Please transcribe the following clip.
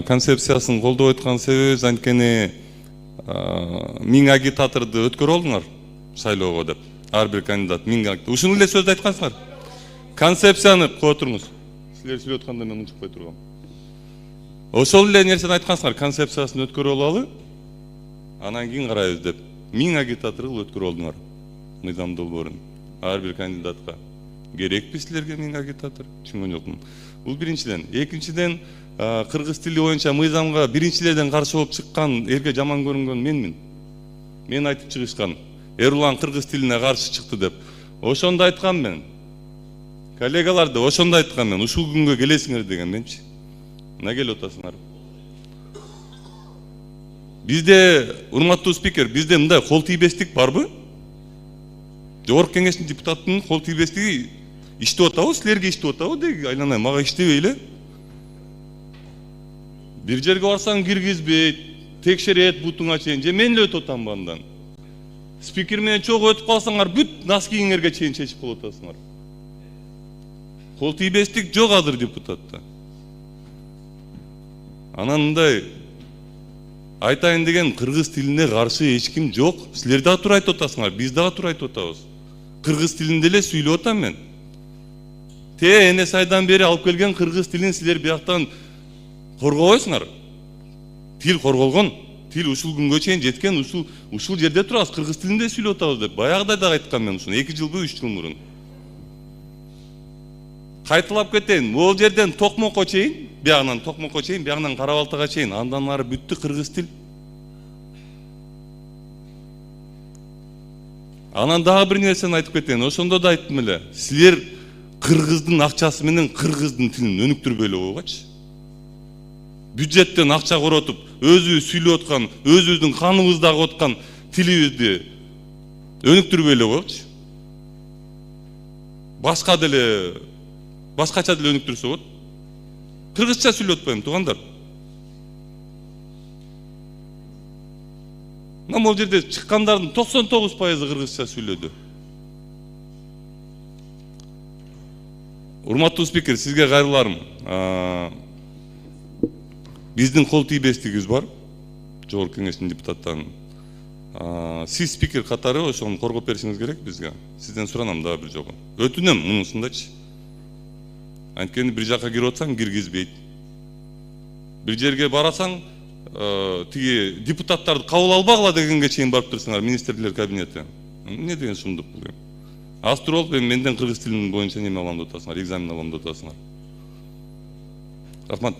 концепциясын колдоп аткан себебибиз анткени 1000 агитаторду өткөрүп алдыңар шайлоого деп. Ар бир кандидат 1000 агитатор. Ушуну эле сөздү айткансыңар. Концепцияны коя туруңуз. Силер сүйлөп атканда мен унчукпай тургам. Ошол эле нерсени айткансыңар, концепциясын өткөрүп алалы, анан кийин карайбыз деп. 1000 агитатор өткөрүп алдыңар. Мыйзам долбоорун. Ар бир кандидатка. Керекпи силерге 1000 агитатор? Түшүнгөн жокмун. Бул биринчиден. Экинчиден, кыргыз тили боюнча мыйзамга биринчилерден каршы болуп чыккан, элге жаман көрүнгөн менмин. Мен айтып чыгышкан. Эрулан кыргыз тилине каршы чыкты деп. Ошондо айткам мен. Коллегалар да ошондо айткан мен. Ушул күнгө келесиңер деген менчи. Мына келип атасыңар. Бизде, урматтуу спикер, бизде мындай кол тийбестик барбы? Жогорку кеңештин депутаттын кол тийбестиги иштеп атабы, силерге иштеп атабы деги айланай, мага иштебей эле. Бир жерге барсаң киргизбейт, текшерет бутуңа чейин, же мен эле өтүп атам андан. Спикер менен чогуу өтүп калсаңар, бүт нос кийиңерге чейин чечип болуп атасыңар. Кол тийбестик жок азыр депутатта. Анан мындай айтайын деген кыргыз тилине каршы эч ким жок. Силер дагы тура айтып атасыңар, биз дагы тура айтып атабыз. Кыргыз тилинде эле сүйлөп атам мен. Энес айдан бери алып келген кыргыз тилин силер бияктан коргобойсуңар. Тил корголгон, тил ушул күнгө чейин жеткен, ушул жерде турабыз, кыргыз тилинде сүйлөп атабыз деп. Баягыда да айткам мен ушуну 2 жылбы 3 жыл мурун. Кайталап кетейин, бул жерден Токмокко чейин, биягынан Токмокко чейин, биягынан Карабалтага чейин, андан ары бүттү кыргыз тил. Анан дагы бир нерсени айтып кетейин, ошондо да айттым эле. Силер кыргыздын акчасы менен кыргыздын тилин өнүктүрбөй эле койгочу. Бюджеттен акча коротуп, өзүбүз сүйлөп аткан, өзүбүздүн каныбыздагы аткан тилибизди өнүктүрбөй эле койгочу. Башкача деле өнүктүрсө болот. Кыргызча сүйлөп атпайм, туугандар. Мына бул жерде чыккандардын 99% кыргызча сүйлөдү. Урматтуу спикер, сизге кайрыларым. Биздин кол тийбестигибиз бар. Жогорку кеңештин депутаттарынын. Сиз спикер катары ошону коргоп беришиңиз керек бизге. Сизден суранам дагы бир жолу. Өтүнөм мунусундачы. Анткени бир жакка кирип атсаң киргизбейт. Бир жерге барасаң, тиги депутаттарды кабыл албагыла дегенге чейин барып турсаңар, министрлер кабинети. Эмне деген шумдук бул? Аз туруп алып, менден кыргыз тилин боюнча неме алам деп атасыңар, экзамен алам деп атасыңар. Рахмат.